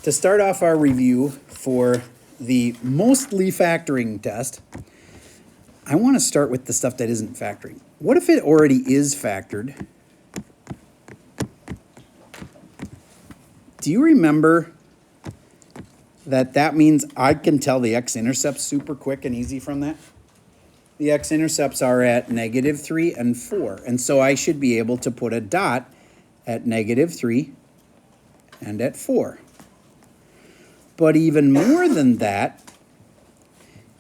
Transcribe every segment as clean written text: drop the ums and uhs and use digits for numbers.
to start off our review for the mostly factoring test, I want to start with the stuff that isn't factoring. What if it already is factored? Do you remember that that means I can tell the x-intercepts super quick and easy from that? The x-intercepts are at -3 and 4, and so I should be able to put a dot at -3 and at 4. But even more than that,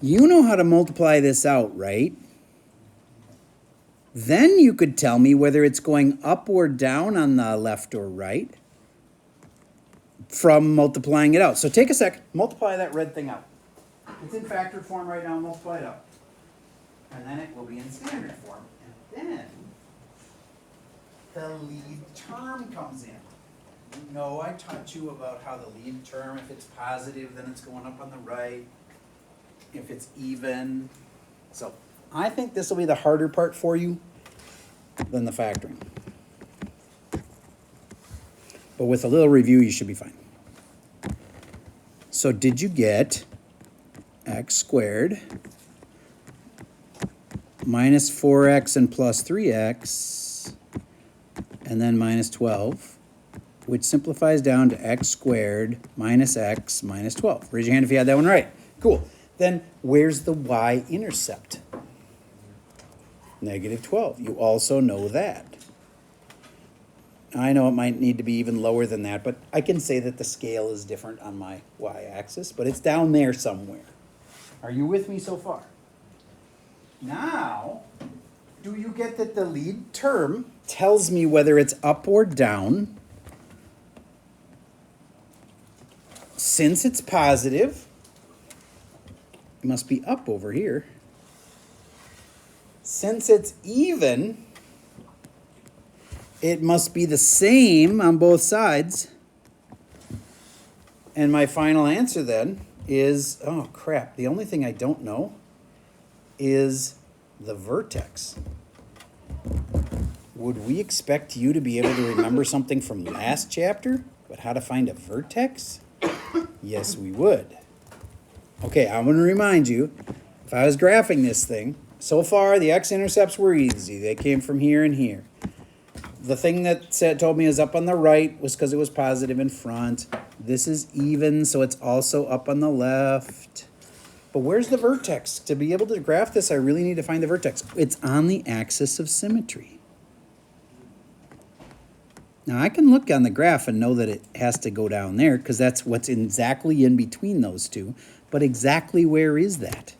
you know how to multiply this out, right? Then you could tell me whether it's going up or down on the left or right from multiplying it out. So take a sec, multiply that red thing out. It's in factored form right now, multiply it out. And then it will be in standard form. And then the lead term comes in. You know, I taught you about how the lead term, if it's positive, then it's going up on the right. If it's even. So I think this will be the harder part for you than the factoring. But with a little review, you should be fine. So did you get x squared minus 4x and plus 3x, and then minus 12, which simplifies down to x squared minus x minus 12. Raise your hand if you had that one right. Cool. Then where's the y-intercept? -12. You also know that. I know it might need to be even lower than that, but I can say that the scale is different on my y-axis, but it's down there somewhere. Are you with me so far? Now, do you get that the lead term tells me whether it's up or down? Since it's positive, it must be up over here. Since it's even, it must be the same on both sides. And my final answer then is, oh crap, the only thing I don't know is the vertex. Would we expect you to be able to remember something from last chapter, but how to find a vertex? Yes, we would. Okay, I'm going to remind you, if I was graphing this thing, so far the x-intercepts were easy. They came from here and here. The thing that told me is up on the right was because it was positive in front. This is even, so it's also up on the left. But where's the vertex? To be able to graph this, I really need to find the vertex. It's on the axis of symmetry. Now, I can look on the graph and know that it has to go down there because that's what's exactly in between those two. But exactly where is that?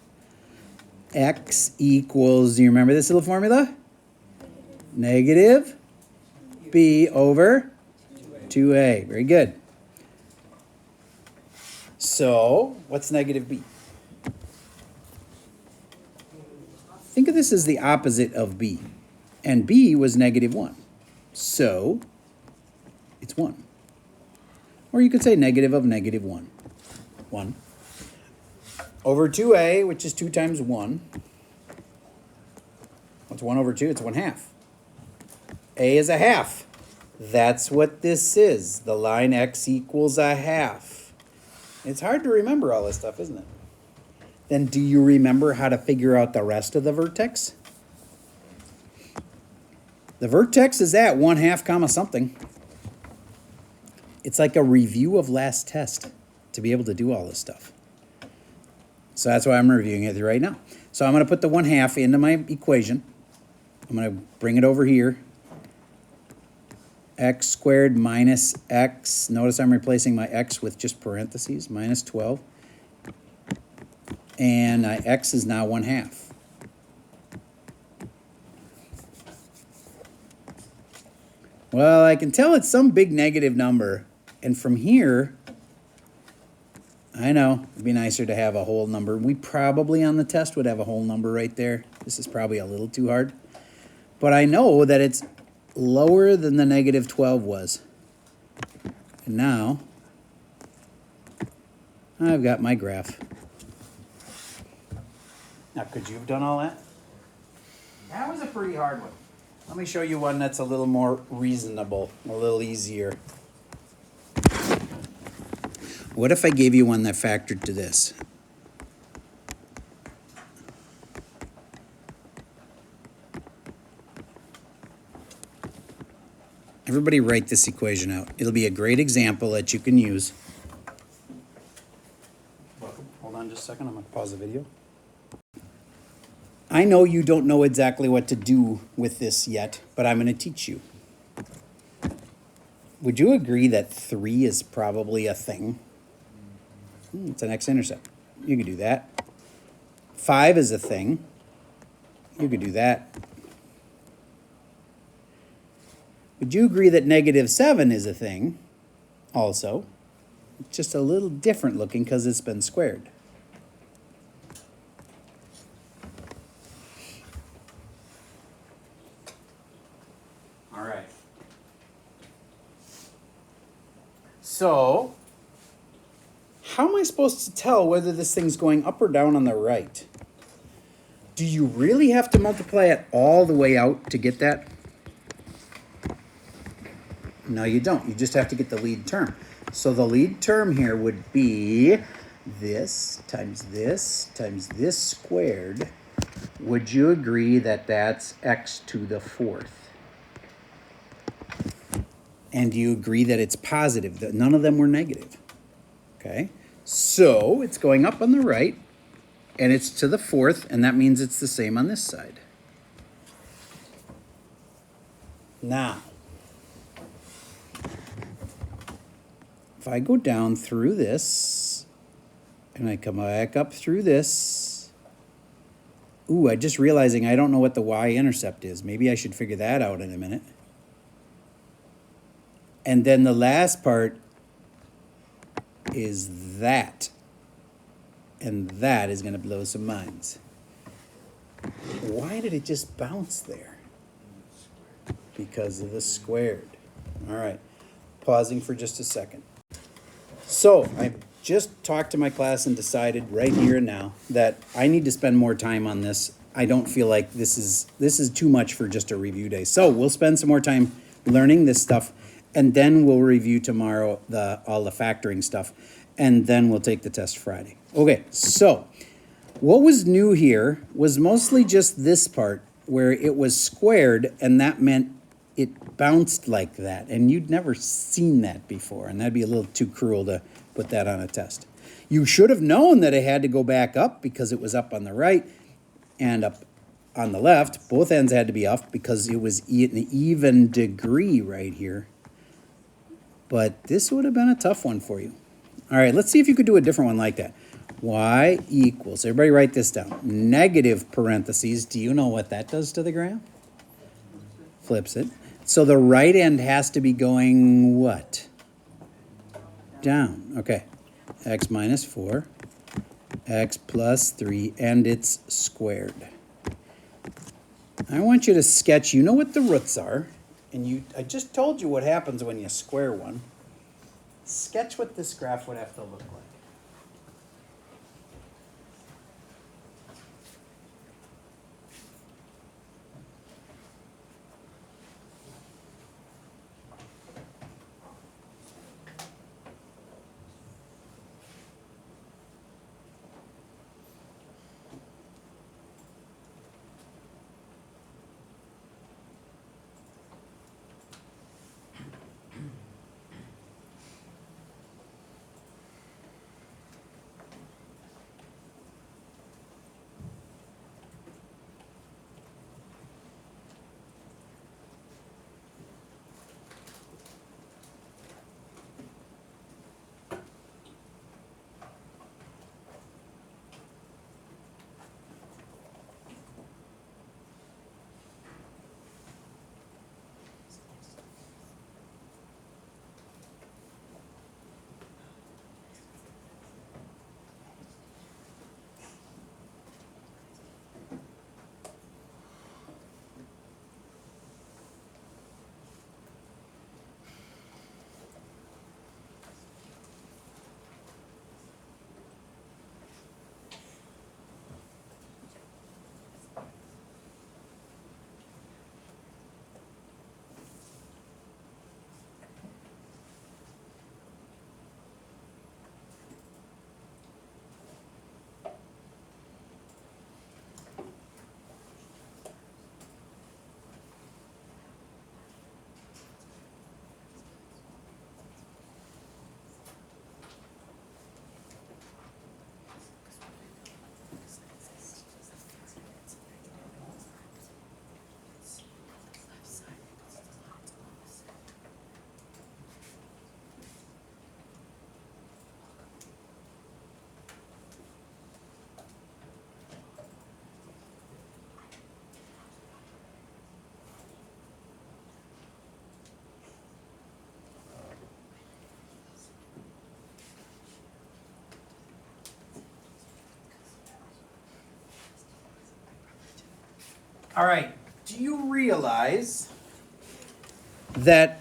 X equals, do you remember this little formula? Negative B over 2A. Very good. So, what's negative B? Think of this as the opposite of B. And B was -1. So, it's 1. Or you could say negative of -1. 1. Over 2A, which is 2 times 1. What's 1 over 2? It's 1/2. A is 1/2. That's what this is. The line x equals 1/2. It's hard to remember all this stuff, isn't it? Then do you remember how to figure out the rest of the vertex? The vertex is at 1/2 comma something. It's like a review of last test to be able to do all this stuff. So that's why I'm reviewing it right now. So I'm going to put the 1/2 into my equation. I'm going to bring it over here. X squared minus x. Notice I'm replacing my x with just parentheses, minus 12. And x is now 1/2. Well, I can tell it's some big negative number. And from here, I know, it'd be nicer to have a whole number. We probably on the test would have a whole number right there. This is probably a little too hard. But I know that it's lower than the -12 was. And now, I've got my graph. Now, could you have done all that? That was a pretty hard one. Let me show you one that's a little more reasonable, a little easier. What if I gave you one that factored to this? Everybody write this equation out. It'll be a great example that you can use. Hold on just a second, I'm gonna pause the video. I know you don't know exactly what to do with this yet, but I'm gonna teach you. Would you agree that 3 is probably a thing? It's an x-intercept. You could do that. 5 is a thing. You could do that. Would you agree that -7 is a thing also? It's just a little different looking because it's been squared. All right. So, how am I supposed to tell whether this thing's going up or down on the right? Do you really have to multiply it all the way out to get that? No, you don't. You just have to get the lead term. So the lead term here would be this times this squared. Would you agree that that's x to the 4th? And do you agree that it's positive, that none of them were negative? Okay, so it's going up on the right, and it's to the 4th, and that means it's the same on this side. Now, if I go down through this, and I come back up through this, ooh, I'm just realizing I don't know what the y-intercept is. Maybe I should figure that out in a minute. And then the last part is that. And that is going to blow some minds. Why did it just bounce there? Because of the squared. All right, pausing for just a second. So I just talked to my class and decided right here and now that I need to spend more time on this. I don't feel like this is too much for just a review day. So we'll spend some more time learning this stuff, and then we'll review tomorrow all the factoring stuff, and then we'll take the test Friday. Okay, so what was new here was mostly just this part where it was squared, and that meant it bounced like that, and you'd never seen that before, and that'd be a little too cruel to put that on a test. You should have known that it had to go back up because it was up on the right and up on the left. Both ends had to be up because it was an even degree right here. But this would have been a tough one for you. All right, let's see if you could do a different one like that. Y equals, everybody write this down, negative parentheses. Do you know what that does to the graph? Flips it. So the right end has to be going what? Down. Okay. X minus 4, x plus 3, and it's squared. I want you to sketch, you know what the roots are, and I just told you what happens when you square one. Sketch what this graph would have to look like. All right, do you realize that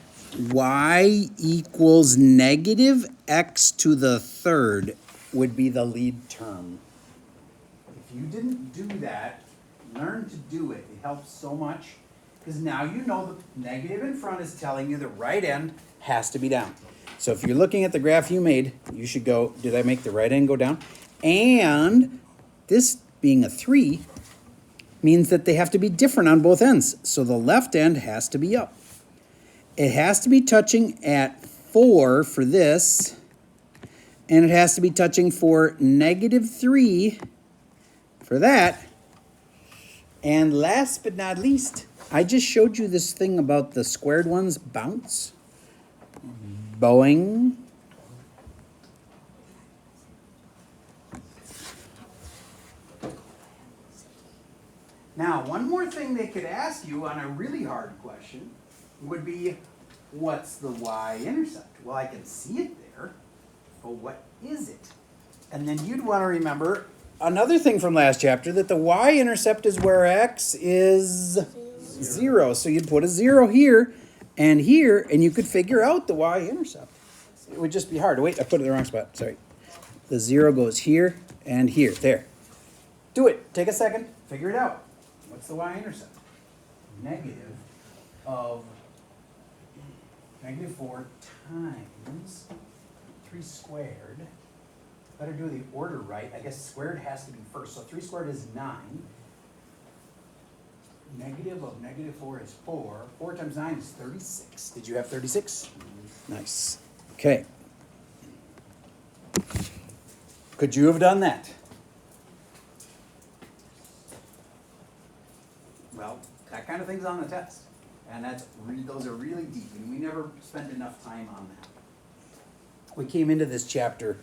y equals negative x to the third would be the lead term? If you didn't do that, learn to do it. It helps so much because now you know the negative in front is telling you the right end has to be down. So if you're looking at the graph you made, you should go, did I make the right end go down? And this being a 3 means that they have to be different on both ends. So the left end has to be up. It has to be touching at 4 for this, and it has to be touching for negative 3 for that. And last but not least, I just showed you this thing about the squared ones bounce. Boing. Now, one more thing they could ask you on a really hard question would be, what's the y-intercept? Well, I can see it there, but what is it? And then you'd want to remember another thing from last chapter, that the y-intercept is where x is 0. So you'd put a 0 here, and you could figure out the y-intercept. It would just be hard. Wait, I put it in the wrong spot. Sorry. The 0 goes here and here. There. Do it. Take a second. Figure it out. What's the y-intercept? Negative of negative 4 times 3 squared. Better do the order right. I guess squared has to be first. So 3 squared is 9. Negative of negative 4 is 4. 4 times 9 is 36. Did you have 36? Nice. Okay. Could you have done that? Well, that kind of thing's on the test. And those are really deep, and we never spend enough time on that. We came into this chapter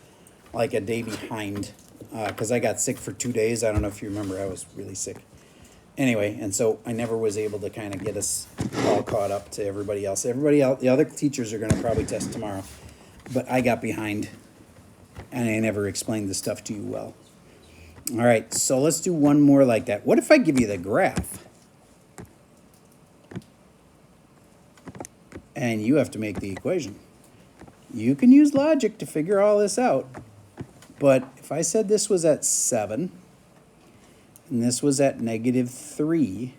like a day behind because I got sick for 2 days. I don't know if you remember, I was really sick. Anyway, and so I never was able to kind of get us all caught up to everybody else. Everybody else, the other teachers are going to probably test tomorrow. But I got behind, and I never explained the stuff to you well. All right, so let's do one more like that. What if I give you the graph? And you have to make the equation. You can use logic to figure all this out. But if I said this was at 7, and this was at negative 3,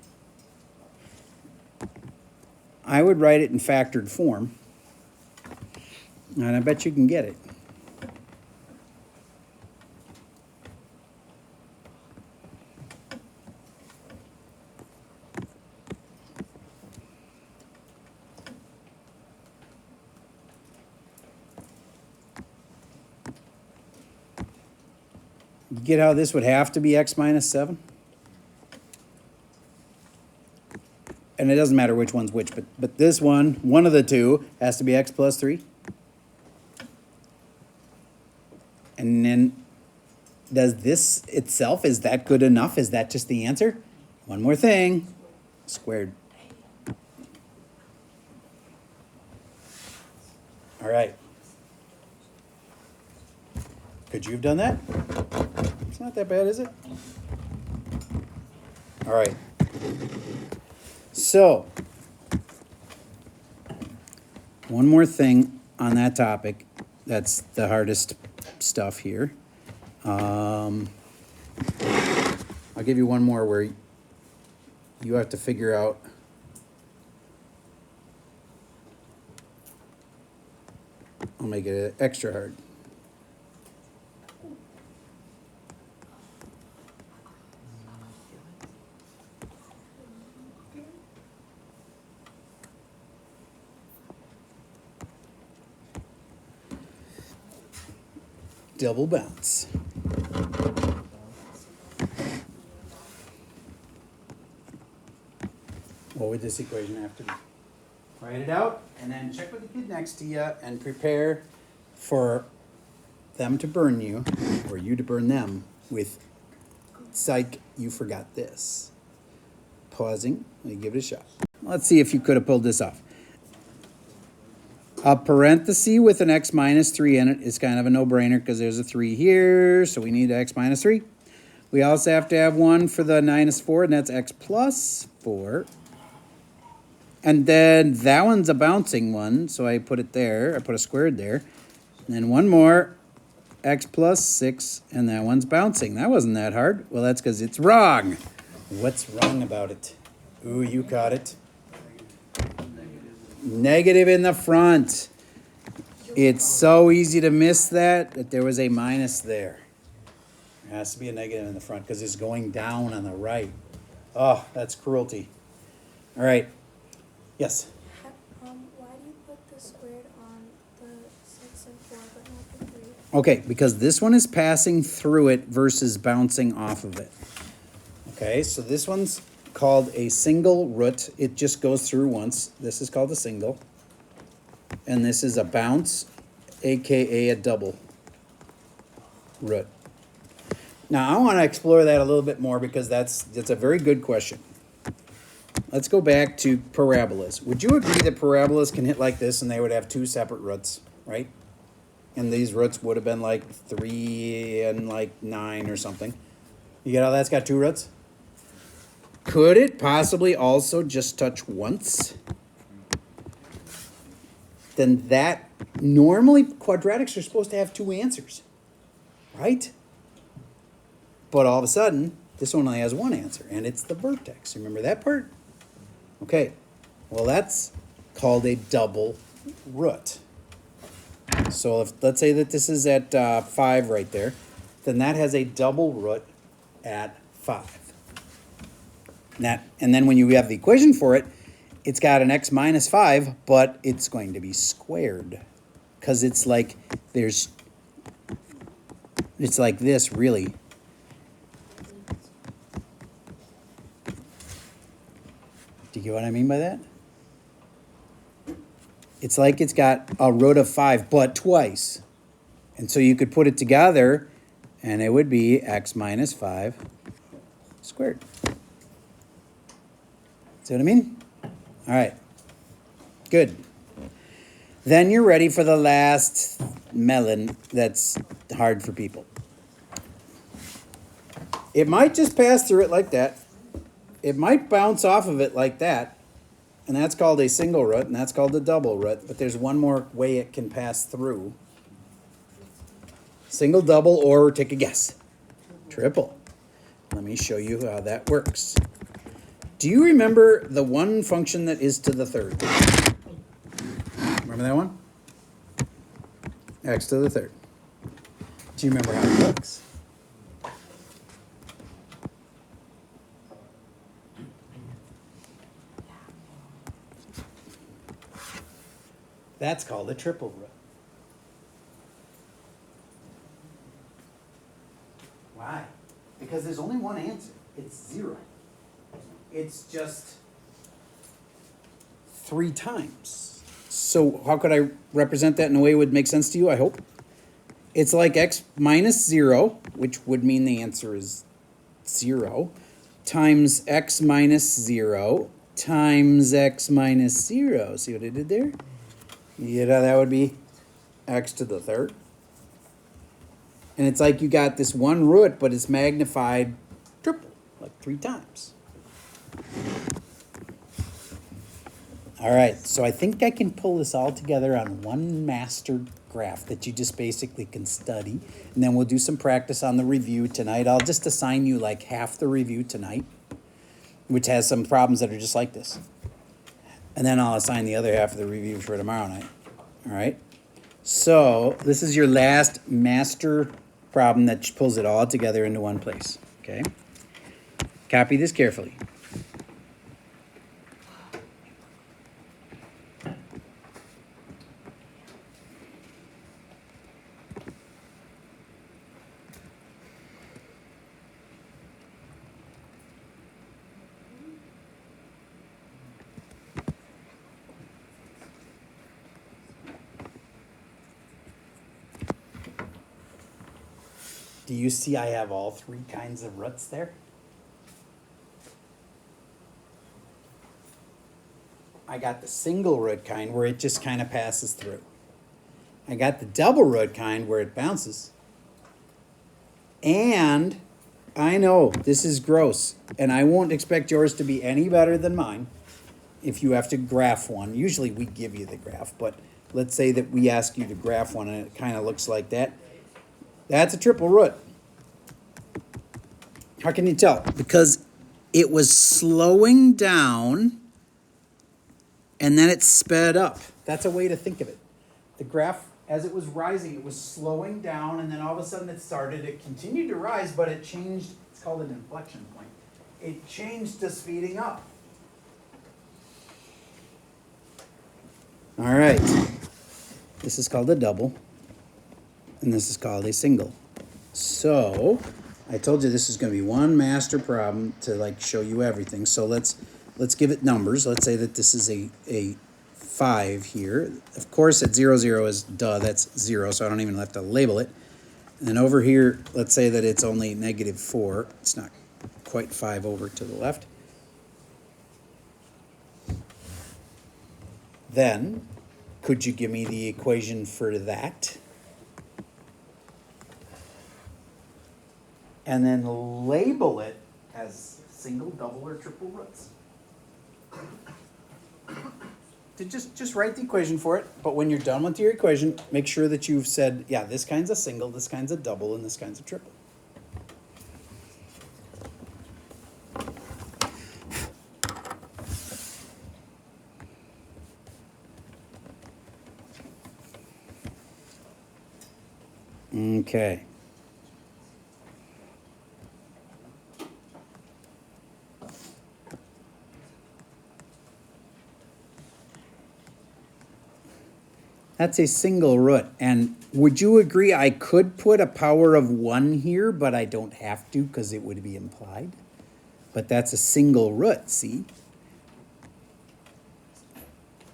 I would write it in factored form. And I bet you can get it. You get how this would have to be x minus 7? And it doesn't matter which one's which, but this one of the two, has to be x plus 3. And then, does this itself, is that good enough? Is that just the answer? One more thing, squared. All right. Could you have done that? It's not that bad, is it? All right. So, one more thing on that topic. That's the hardest stuff here. I'll give you one more where you have to figure out I'll make it extra hard. Double bounce. What would this equation have to be? Write it out and then check with the kid next to you and prepare for them to burn you or you to burn them with psych, you forgot this. Pausing, let me give it a shot. Let's see if you could have pulled this off. A parenthesis with an x minus 3 in it is kind of a no-brainer because there's a 3 here, so we need x minus 3. We also have to have one for the -4, and that's x plus 4. And then that one's a bouncing one, so I put it there. I put a squared there. And then one more, x plus 6, and that one's bouncing. That wasn't that hard. Well, that's because it's wrong. What's wrong about it? Ooh, you caught it. Negative in the front. It's so easy to miss that there was a minus there. There has to be a negative in the front because it's going down on the right. Oh, that's cruelty. All right. Yes? Why do you put the squared on the 6 and 4 but not the 3? Okay, because this one is passing through it versus bouncing off of it. Okay, so this one's called a single root. It just goes through once. This is called a single. And this is a bounce, aka a double root. Now, I want to explore that a little bit more because that's a very good question. Let's go back to parabolas. Would you agree that parabolas can hit like this and they would have two separate roots, right? And these roots would have been like 3 and like 9 or something. You get how that's got two roots? Could it possibly also just touch once? Then that, normally quadratics are supposed to have two answers, right? But all of a sudden, this one only has one answer, and it's the vertex. Remember that part? Okay, well that's called a double root. So if, let's say that this is at 5 right there, then that has a double root at 5. And then when you have the equation for it, it's got an x minus 5, but it's going to be squared. Because it's like it's like this, really. Do you get what I mean by that? It's like it's got a root of 5, but twice. And so you could put it together, and it would be x minus 5 squared. See what I mean? All right. Good. Then you're ready for the last melon that's hard for people. It might just pass through it like that. It might bounce off of it like that. And that's called a single root, and that's called a double root. But there's one more way it can pass through. Single, double, or take a guess. Triple. Let me show you how that works. Do you remember the one function that is to the third? Remember that one? X to the third. Do you remember how it looks? That's called a triple root. Why? Because there's only one answer. It's 0. It's just 3 times. So how could I represent that in a way that would make sense to you, I hope? It's like x minus 0, which would mean the answer is 0, times x minus 0 times x minus 0. See what I did there? You know, that would be x to the third. And it's like you got this one root, but it's magnified triple, like 3 times. All right, so I think I can pull this all together on one master graph that you just basically can study. And then we'll do some practice on the review tonight. I'll just assign you like half the review tonight, which has some problems that are just like this. And then I'll assign the other half of the review for tomorrow night. All right? So this is your last master problem that pulls it all together into one place. Okay? Copy this carefully. Do you see I have all 3 kinds of roots there? I got the single root kind where it just kind of passes through. I got the double root kind where it bounces. And I know, this is gross, and I won't expect yours to be any better than mine if you have to graph one. Usually we give you the graph, but let's say that we ask you to graph one and it kind of looks like that. That's a triple root. How can you tell? Because it was slowing down and then it sped up. That's a way to think of it. The graph, as it was rising, it was slowing down, and then all of a sudden it continued to rise, but it changed. It's called an inflection point. It changed to speeding up. All right. This is called a double, and this is called a single. So I told you this is going to be one master problem to like show you everything. So let's give it numbers. Let's say that this is a 5 here. Of course, at 0, 0 is duh, that's 0, so I don't even have to label it. And then over here, let's say that it's only -4. It's not quite 5 over to the left. Then, could you give me the equation for that? And then label it as single, double, or triple roots. To just write the equation for it, but when you're done with your equation, make sure that you've said, yeah, this kind's a single, this kind's a double, and this kind's a triple. Okay. That's a single root. And would you agree I could put a power of 1 here, but I don't have to because it would be implied? But that's a single root, see?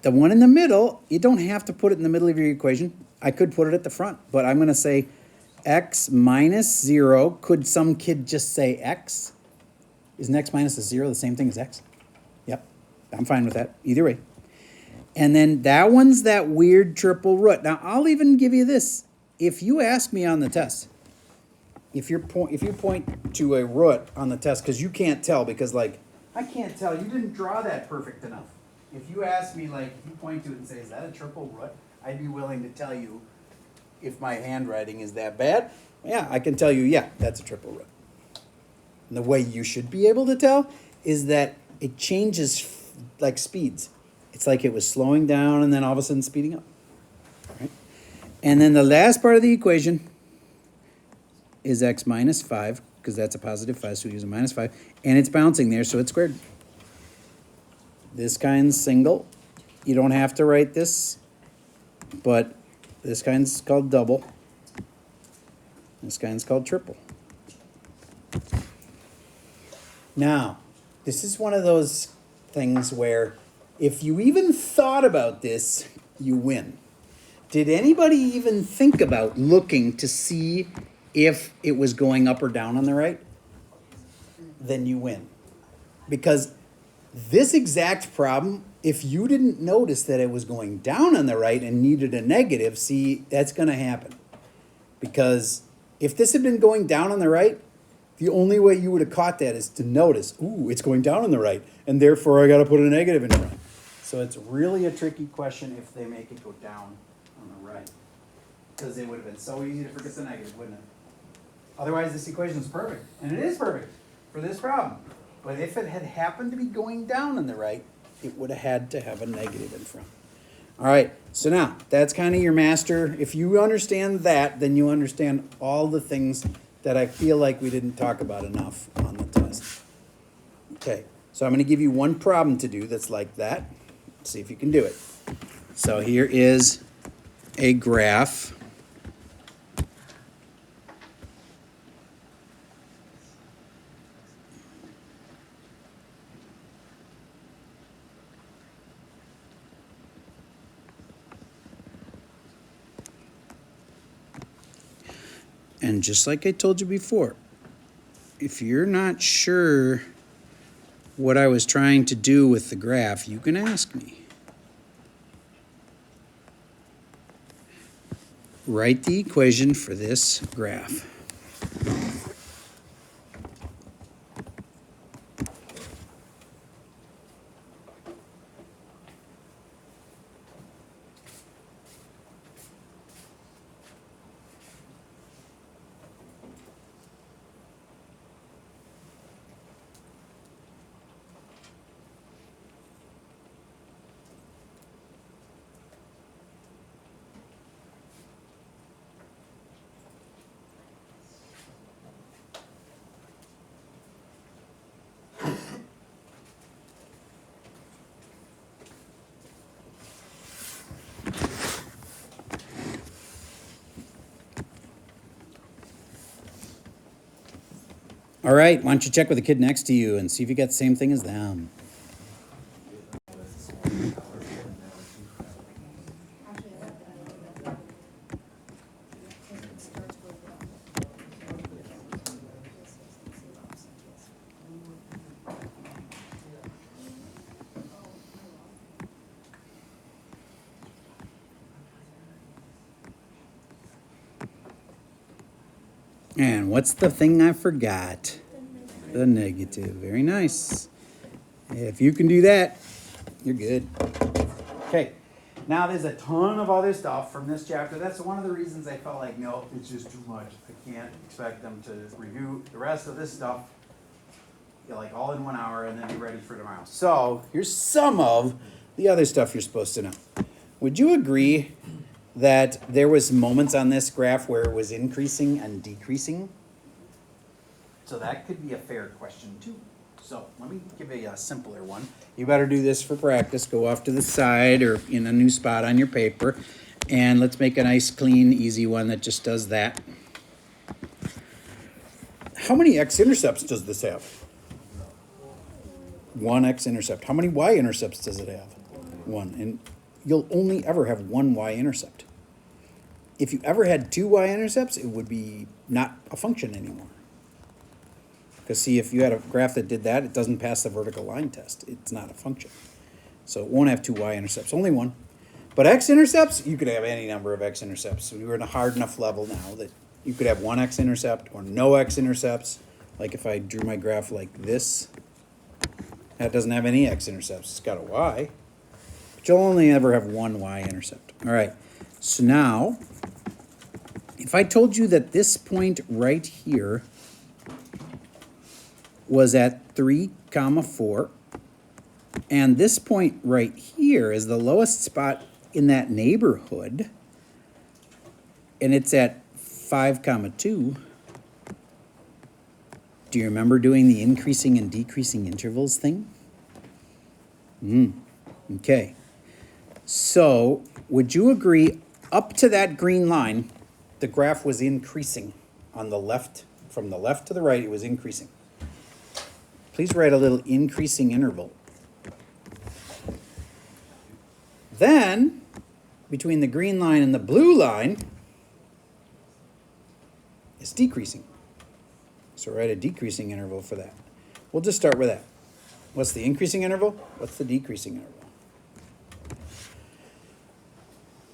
The one in the middle, you don't have to put it in the middle of your equation. I could put it at the front, but I'm going to say x minus 0. Could some kid just say x? Isn't x minus 0 the same thing as x? Yep, I'm fine with that. Either way. And then that one's that weird triple root. Now, I'll even give you this. If you ask me on the test, if you point to a root on the test, because you can't tell, because, like, I can't tell. You didn't draw that perfect enough. If you ask me, like, if you point to it and say, is that a triple root? I'd be willing to tell you if my handwriting is that bad. Yeah, I can tell you, yeah, that's a triple root. And the way you should be able to tell is that it changes like speeds. It's like it was slowing down and then all of a sudden speeding up. Right? And then the last part of the equation is x minus 5, because that's a positive 5, so we use a minus 5. And it's bouncing there, so it's squared. This kind's single. You don't have to write this, but this kind's called double. This kind's called triple. Now, this is one of those things where if you even thought about this, you win. Did anybody even think about looking to see if it was going up or down on the right? Then you win. Because this exact problem, if you didn't notice that it was going down on the right and needed a negative, see, that's going to happen. Because if this had been going down on the right, the only way you would have caught that is to notice, ooh, it's going down on the right, and therefore I got to put a negative in front. So it's really a tricky question if they make it go down on the right. Because it would have been so easy to forget the negative, wouldn't it? Otherwise, this equation is perfect. And it is perfect for this problem. But if it had happened to be going down on the right, it would have had to have a negative in front. All right, so now, that's kind of your master. If you understand that, then you understand all the things that I feel like we didn't talk about enough on the test. Okay, so I'm going to give you one problem to do that's like that. See if you can do it. So here is a graph. And just like I told you before, if you're not sure what I was trying to do with the graph, you can ask me. Write the equation for this graph. All right, why don't you check with the kid next to you and see if you got the same thing as them. And what's the thing I forgot? The negative. Very nice. If you can do that, you're good. Okay. Now there's a ton of other stuff from this chapter. That's one of the reasons I felt like, no, it's just too much. I can't expect them to review the rest of this stuff, like all in 1 hour and then be ready for tomorrow. So here's some of the other stuff you're supposed to know. Would you agree that there was moments on this graph where it was increasing and decreasing? So that could be a fair question too. So let me give a simpler one. You better do this for practice. Go off to the side or in a new spot on your paper. And let's make a nice, clean, easy one that just does that. How many x-intercepts does this have? 1 x-intercept. How many y-intercepts does it have? 1. And you'll only ever have 1 y-intercept. If you ever had 2 y-intercepts, it would be not a function anymore. Because see, if you had a graph that did that, it doesn't pass the vertical line test. It's not a function. So it won't have 2 y-intercepts, only 1. But x-intercepts, you could have any number of x-intercepts. So we're in a hard enough level now that you could have 1 x-intercept or no x-intercepts. Like if I drew my graph like this, that doesn't have any x-intercepts. It's got a y. But you'll only ever have 1 y-intercept. All right, so now, if I told you that this point right here was at 3, 4, and this point right here is the lowest spot in that neighborhood, and it's at 5, 2. Do you remember doing the increasing and decreasing intervals thing? Okay. So, would you agree up to that green line, the graph was increasing on the left, from the left to the right, it was increasing. Please write a little increasing interval. Then, between the green line and the blue line, it's decreasing. So write a decreasing interval for that. We'll just start with that. What's the increasing interval? What's the decreasing interval?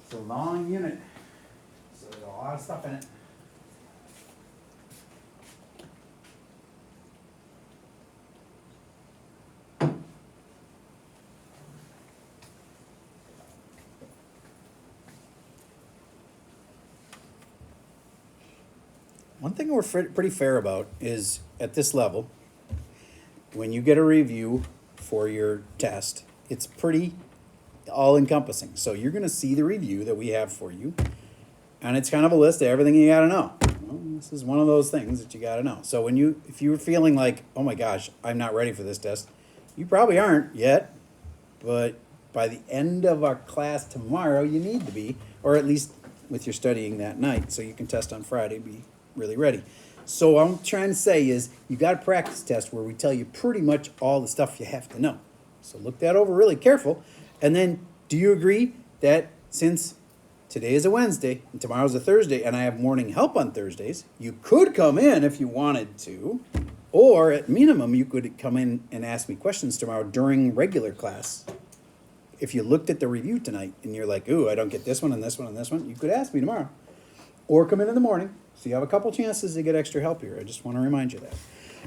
It's a long unit, so there's a lot of stuff in it. One thing we're pretty fair about is at this level, when you get a review for your test, it's pretty all-encompassing. So you're going to see the review that we have for you, and it's kind of a list of everything you got to know. Well, this is one of those things that you got to know. So if you're feeling like, oh my gosh, I'm not ready for this test, you probably aren't yet, but by the end of our class tomorrow, you need to be, or at least with your studying that night, so you can test on Friday, be really ready. So what I'm trying to say is you got a practice test where we tell you pretty much all the stuff you have to know. So look that over really careful. And then do you agree that since today is a Wednesday and tomorrow's a Thursday and I have morning help on Thursdays, you could come in if you wanted to, or at minimum you could come in and ask me questions tomorrow during regular class. If you looked at the review tonight and you're like, ooh, I don't get this one and this one and this one, you could ask me tomorrow. Or come in the morning. So you have a couple chances to get extra help here. I just want to remind you that.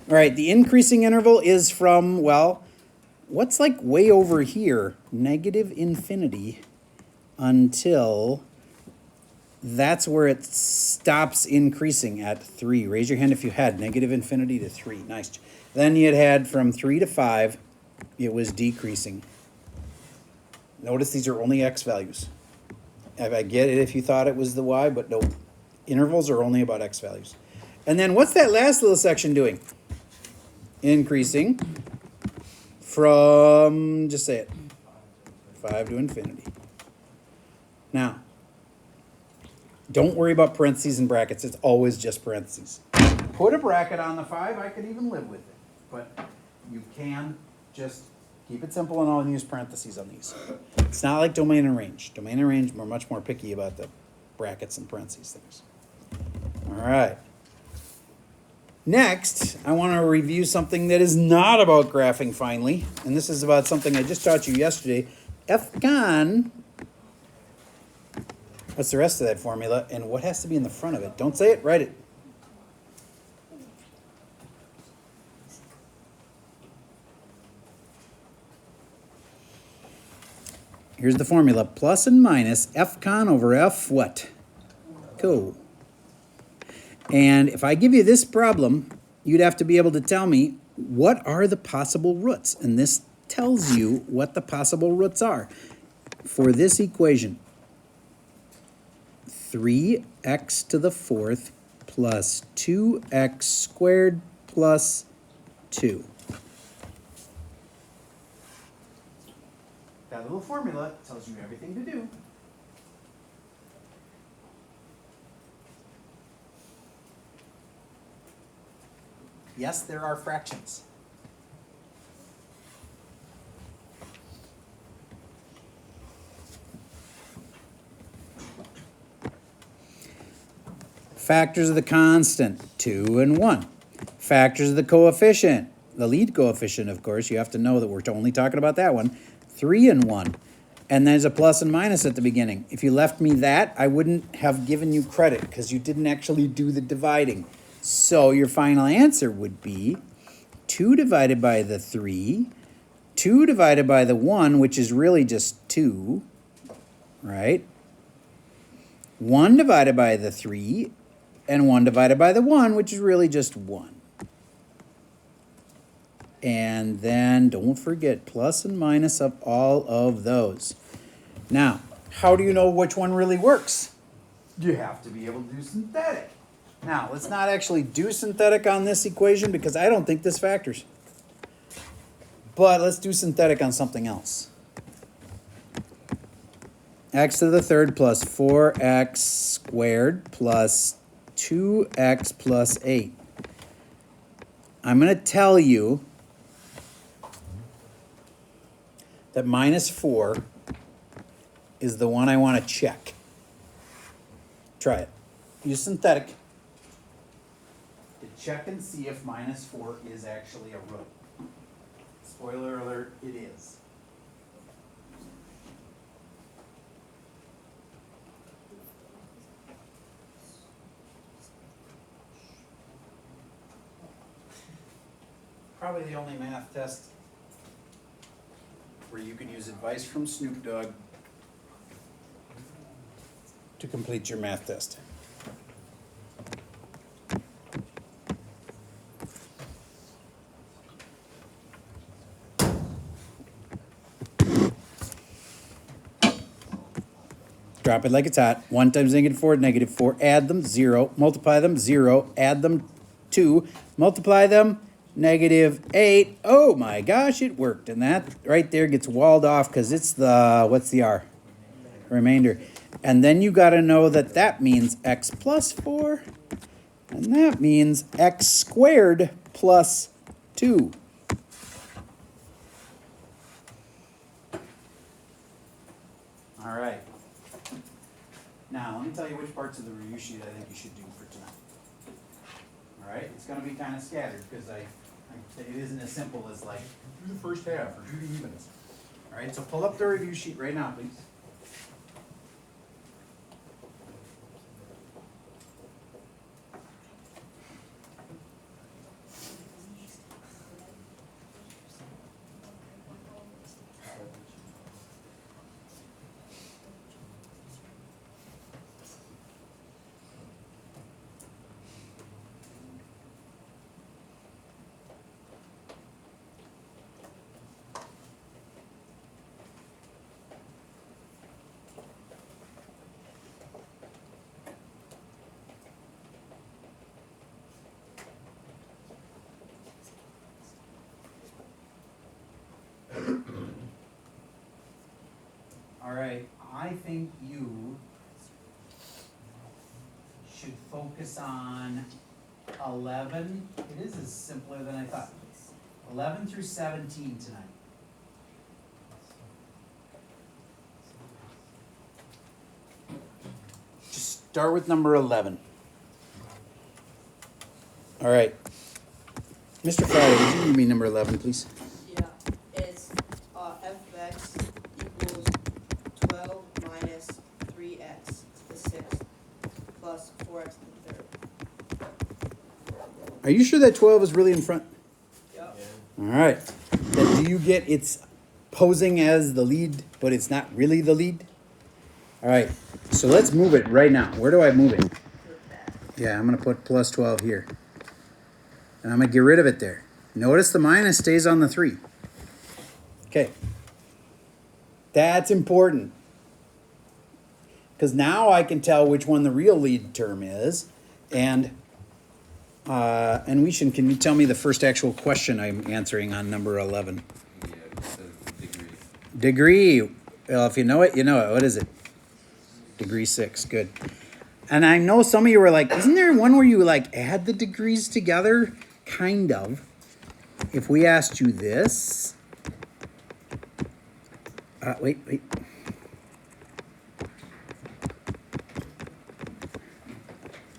All right, the increasing interval is from, well, what's like way over here? Negative infinity until that's where it stops increasing at 3. Raise your hand if you had negative infinity to 3. Nice. Then you had from 3 to 5, it was decreasing. Notice these are only x values. I get it if you thought it was the y, but no. Intervals are only about x values. And then what's that last little section doing? Increasing from, just say it, 5 to infinity. Now, don't worry about parentheses and brackets. It's always just parentheses. put a bracket on the 5, I could even live with it. But you can just keep it simple and I'll use parentheses on these. It's not like domain and range. Domain and range, we're much more picky about the brackets and parentheses things. All right. Next, I want to review something that is not about graphing finally. And this is about something I just taught you yesterday. Fcon. What's the rest of that formula? And what has to be in the front of it? Don't say it, write it. Here's the formula. Plus and minus Fcon over F what? Co. And if I give you this problem, you'd have to be able to tell me what are the possible roots. And this tells you what the possible roots are. For this equation, 3x to the 4th plus 2x squared plus 2. That little formula tells you everything to do. Yes, there are fractions. Factors of the constant, 2 and 1. Factors of the coefficient, the lead coefficient, of course, you have to know that we're only talking about that one, 3 and 1. And there's a plus and minus at the beginning. If you left me that, I wouldn't have given you credit because you didn't actually do the dividing. So your final answer would be 2 divided by the 3, 2 divided by the 1, which is really just 2, right? 1 divided by the 3, and 1 divided by the 1, which is really just 1. And then don't forget plus and minus of all of those. Now, how do you know which one really works? You have to be able to do synthetic. Now, let's not actually do synthetic on this equation because I don't think this factors. But let's do synthetic on something else. X to the 3rd plus 4x squared plus 2x plus 8. I'm going to tell you that minus 4 is the one I want to check. Try it. Use synthetic to check and see if minus 4 is actually a root. Spoiler alert, it is. Probably the only math test where you can use advice from Snoop Dogg to complete your math test. Drop it like it's hot. 1 times negative 4, add them, 0, multiply them, 0, add them, 2, multiply them, -8. Oh my gosh, it worked. And that right there gets walled off because it's the, what's the R? Remainder. And then you got to know that that means x plus 4. And that means x squared plus 2. All right. Now, let me tell you which parts of the review sheet I think you should do for tonight. All right? It's going to be kind of scattered because it isn't as simple as like, do the first half or do the evens. All right, so pull up the review sheet right now, please. All right, I think you should focus on 11, it is simpler than I thought. 11 through 17 tonight. Just start with number 11. All right. Mr. Friday, would you give me number 11, please? Yeah, it's f of x equals 12 minus 3x to the 6th plus 4x to the 3rd. Are you sure that 12 is really in front? Yep. All right. Then do you get it's posing as the lead, but it's not really the lead? All right. So let's move it right now. Where do I move it? Yeah, I'm going to put plus 12 here. And I'm going to get rid of it there. Notice the minus stays on the 3. Okay. That's important. Because now I can tell which one the real lead term is. And Weishan, can you tell me the first actual question I'm answering on number 11? Yeah, it says degree. Degree. Well, if you know it, you know it. What is it? Degree 6. Good. And I know some of you were like, isn't there one where you like add the degrees together? Kind of. If we asked you this. Wait.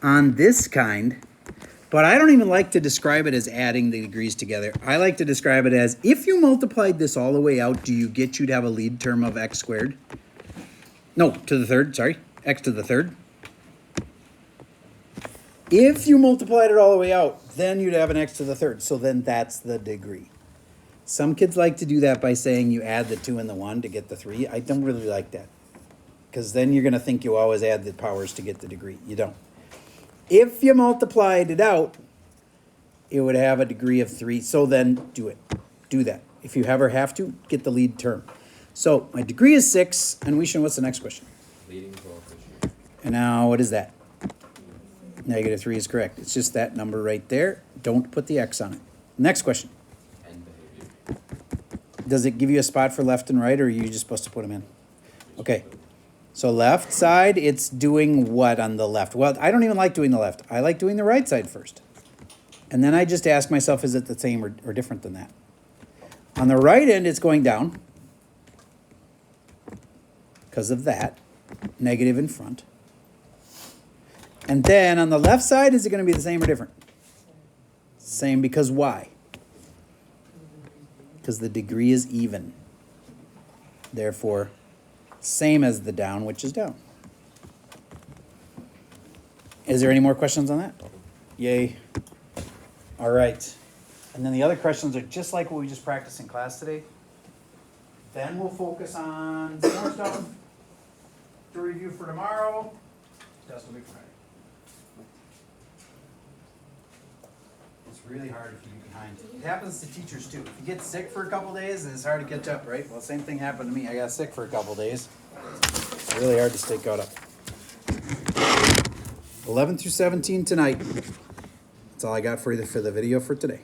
On this kind, but I don't even like to describe it as adding the degrees together. I like to describe it as, if you multiplied this all the way out, do you get you'd have a lead term of x squared? No, to the third, sorry. X to the third. If you multiplied it all the way out, then you'd have an x to the third. So then that's the degree. Some kids like to do that by saying you add the 2 and the 1 to get the 3. I don't really like that. Because then you're going to think you always add the powers to get the degree. You don't. If you multiplied it out, it would have a degree of 3. So then do it. Do that. If you ever have to, get the lead term. So my degree is 6. And Weishan, what's the next question? Leading coefficient. And now what is that? Negative 3 is correct. It's just that number right there. Don't put the x on it. Next question. And behavior. Does it give you a spot for left and right, or are you just supposed to put them in? Okay. So left side, it's doing what on the left? Well, I don't even like doing the left. I like doing the right side first. And then I just ask myself, is it the same or different than that? On the right end, it's going down because of that. Negative in front. And then on the left side, is it going to be the same or different? Same, because why? Because the degree is even. Therefore, same as the down, which is down. Is there any more questions on that? Yay. All right. And then the other questions are just like what we just practiced in class today. Then we'll focus on some more stuff to review for tomorrow. Test will be Friday. It's really hard if you get behind. It happens to teachers too. If you get sick for a couple days, it's hard to catch up, right? Well, same thing happened to me. I got sick for a couple days. It's really hard to stay caught up. 11 through 17 tonight. That's all I got for you for the video for today.